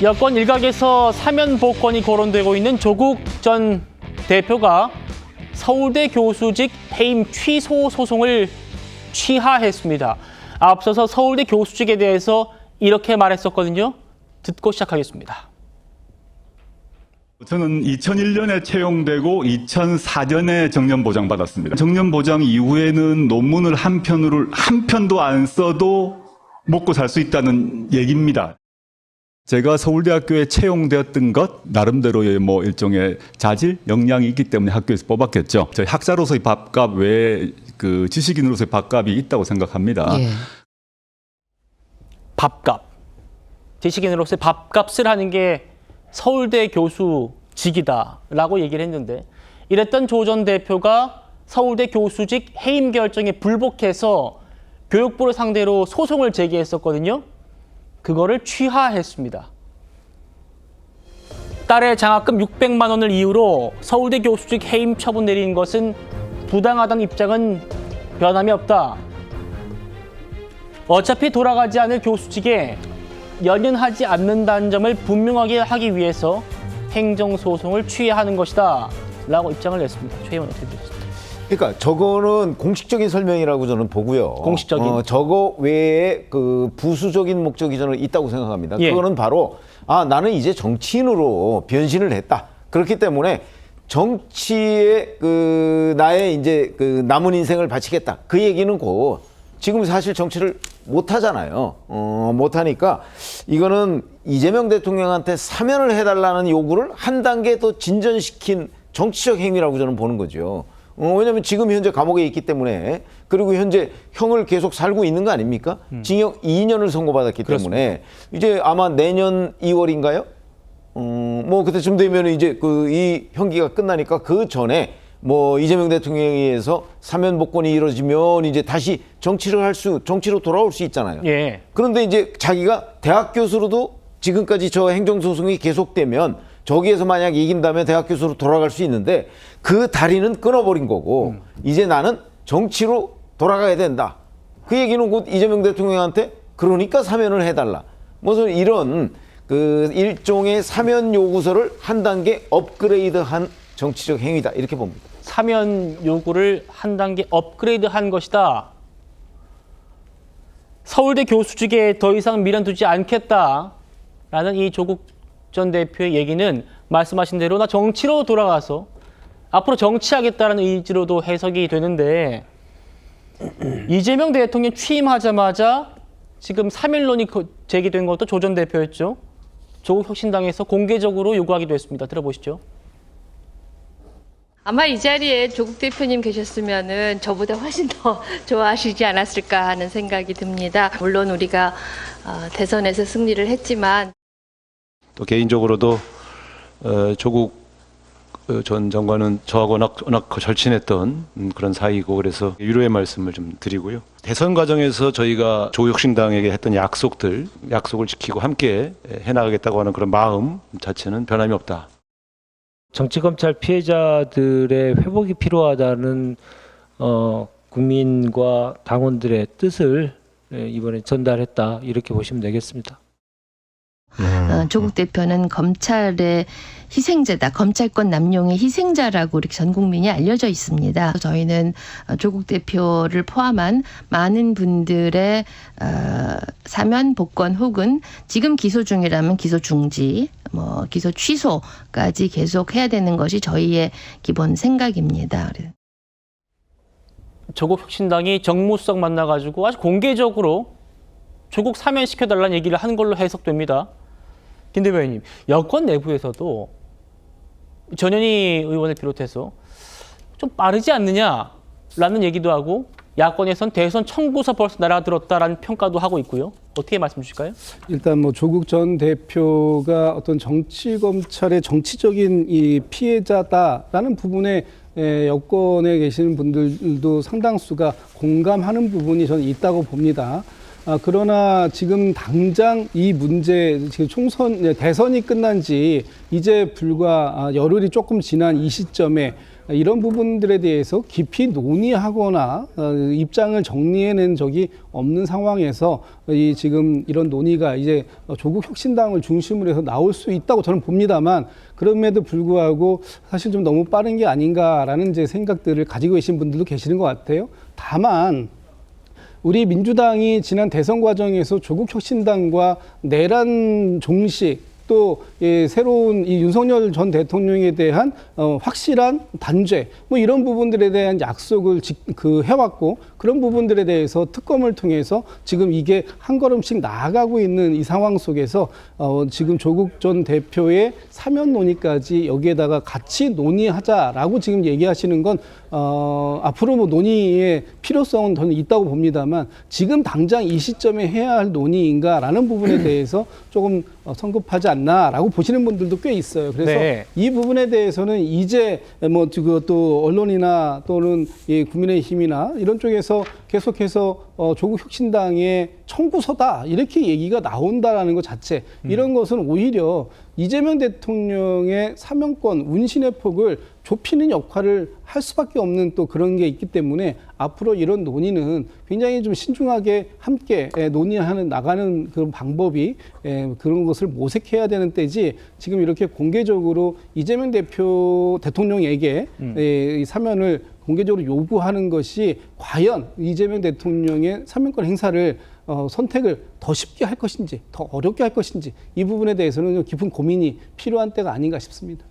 여권 일각에서 사면 복권이 거론되고 있는 조국 전 대표가 서울대 교수직 해임 취소 소송을 취하했습니다. 앞서서 서울대 교수직에 대해서 이렇게 말했었거든요. 듣고 시작하겠습니다. 저는 2001년에 채용되고 2004년에 정년 보장받았습니다. 정년 보장 이후에는 논문을 한 편도 안 써도 먹고 살 수 있다는 얘기입니다. 제가 서울대학교에 채용되었던 것 나름대로의 일종의 자질, 역량이 있기 때문에 학교에서 뽑았겠죠. 저희 학자로서의 밥값 외에 그 지식인으로서의 밥값이 있다고 생각합니다. 예. 밥값. 지식인으로서의 밥값을 하는 게 서울대 교수직이다라고 얘기를 했는데, 이랬던 조 전 대표가 서울대 교수직 해임 결정에 불복해서 교육부를 상대로 소송을 제기했었거든요. 그거를 취하했습니다. 딸의 장학금 600만 원을 이유로 서울대 교수직 해임 처분 내린 것은 부당하다는 입장은 변함이 없다. 어차피 돌아가지 않을 교수직에 연연하지 않는다는 점을 분명하게 하기 위해서 행정소송을 취하는 것이다 라고 입장을 냈습니다. 최 의원 어떻게 보셨습니까? 그러니까 저거는 공식적인 설명이라고 저는 보고요. 공식적인. 저거 외에 그 부수적인 목적이 저는 있다고 생각합니다. 예. 그거는 바로 나는 이제 정치인으로 변신을 했다. 그렇기 때문에 정치에 나의 이제 남은 인생을 바치겠다. 그 얘기는 곧 지금 사실 정치를 못 하잖아요. 못 하니까 이거는 이재명 대통령한테 사면을 해달라는 요구를 한 단계 더 진전시킨 정치적 행위라고 저는 보는 거죠. 왜냐하면 지금 현재 감옥에 있기 때문에, 그리고 현재 형을 계속 살고 있는 거 아닙니까? 징역 2년을 선고받았기 때문에 이제 아마 내년 2월인가요? 그때쯤 되면 이제 이 형기가 끝나니까 그 전에 이재명 대통령에 의해서 사면 복권이 이루어지면 이제 다시 정치로 돌아올 수 있잖아요. 예. 그런데 이제 자기가 대학 교수로도 지금까지 저 행정소송이 계속되면 저기에서 만약 이긴다면 대학 교수로 돌아갈 수 있는데 그 다리는 끊어버린 거고 이제 나는 정치로 돌아가야 된다. 그 얘기는 곧 이재명 대통령한테 그러니까 사면을 해달라. 무슨 이런 일종의 사면 요구서를 한 단계 업그레이드한 정치적 행위다. 이렇게 봅니다. 사면 요구를 한 단계 업그레이드한 것이다. 서울대 교수직에 더 이상 미련 두지 않겠다라는 이 조국 전 대표의 얘기는 말씀하신 대로 나 정치로 돌아가서 앞으로 정치하겠다는 의지로도 해석이 되는데, 이재명 대통령 취임하자마자 지금 3일론이 제기된 것도 조 전 대표였죠. 조국 혁신당에서 공개적으로 요구하기도 했습니다. 들어보시죠. 아마 이 자리에 조국 대표님 계셨으면은 저보다 훨씬 더 좋아하시지 않았을까 하는 생각이 듭니다. 물론 우리가 대선에서 승리를 했지만 또 개인적으로도 조국 전 장관은 저하고 워낙 절친했던 그런 사이고, 그래서 위로의 말씀을 좀 드리고요. 대선 과정에서 저희가 조혁신당에게 했던 약속을 지키고 함께 해나가겠다고 하는 그런 마음 자체는 변함이 없다. 정치검찰 피해자들의 회복이 필요하다는 국민과 당원들의 뜻을 이번에 전달했다, 이렇게 보시면 되겠습니다. 조국 대표는 검찰의 희생자다, 검찰권 남용의 희생자라고 이렇게 전 국민이 알려져 있습니다. 저희는 조국 대표를 포함한 많은 분들의 사면 복권 혹은 지금 기소 중이라면 기소 중지, 기소 취소까지 계속 해야 되는 것이 저희의 기본 생각입니다. 조국 혁신당이 정무수석 만나가지고 아주 공개적으로 조국 사면시켜달라는 얘기를 한 걸로 해석됩니다. 김 대변인님, 여권 내부에서도 전현희 의원을 비롯해서 좀 빠르지 않느냐라는 얘기도 하고, 야권에선 대선 청구서 벌써 날아들었다라는 평가도 하고 있고요. 어떻게 말씀 주실까요? 일단 조국 전 대표가 어떤 정치검찰의 정치적인 이 피해자다라는 부분에 여권에 계시는 분들도 상당수가 공감하는 부분이 저는 있다고 봅니다. 그러나 지금 당장 이 문제, 지금 대선이 끝난 지 이제 불과 열흘이 조금 지난 이 시점에 이런 부분들에 대해서 깊이 논의하거나 입장을 정리해낸 적이 없는 상황에서 이 지금 이런 논의가 이제 조국 혁신당을 중심으로 해서 나올 수 있다고 저는 봅니다만, 그럼에도 불구하고 사실 좀 너무 빠른 게 아닌가라는 제 생각들을 가지고 계신 분들도 계시는 것 같아요. 다만 우리 민주당이 지난 대선 과정에서 조국 혁신당과 내란 종식, 또 새로운 이 윤석열 전 대통령에 대한 확실한 단죄, 뭐 이런 부분들에 대한 약속을 해왔고, 그런 부분들에 대해서 특검을 통해서 지금 이게 한 걸음씩 나아가고 있는 이 상황 속에서 지금 조국 전 대표의 사면 논의까지 여기에다가 같이 논의하자라고 지금 얘기하시는 건 앞으로 뭐 논의의 필요성은 저는 있다고 봅니다만, 지금 당장 이 시점에 해야 할 논의인가라는 부분에 대해서 조금 성급하지 않나라고 보시는 분들도 꽤 있어요. 그래서 네. 이 부분에 대해서는 이제 뭐 또 언론이나 또는 이 국민의힘이나 이런 쪽에서 계속해서 조국 혁신당의 청구서다 이렇게 얘기가 나온다라는 것 자체, 이런 것은 오히려 이재명 대통령의 사면권, 운신의 폭을 좁히는 역할을 할 수밖에 없는 또 그런 게 있기 때문에 앞으로 이런 논의는 굉장히 좀 신중하게 함께 논의하는 나가는 그런 방법이 그런 것을 모색해야 되는 때지, 지금 이렇게 공개적으로 이재명 대통령에게 이 사면을 공개적으로 요구하는 것이 과연 이재명 대통령의 사면권 행사를 선택을 더 쉽게 할 것인지 더 어렵게 할 것인지, 이 부분에 대해서는 깊은 고민이 필요한 때가 아닌가 싶습니다.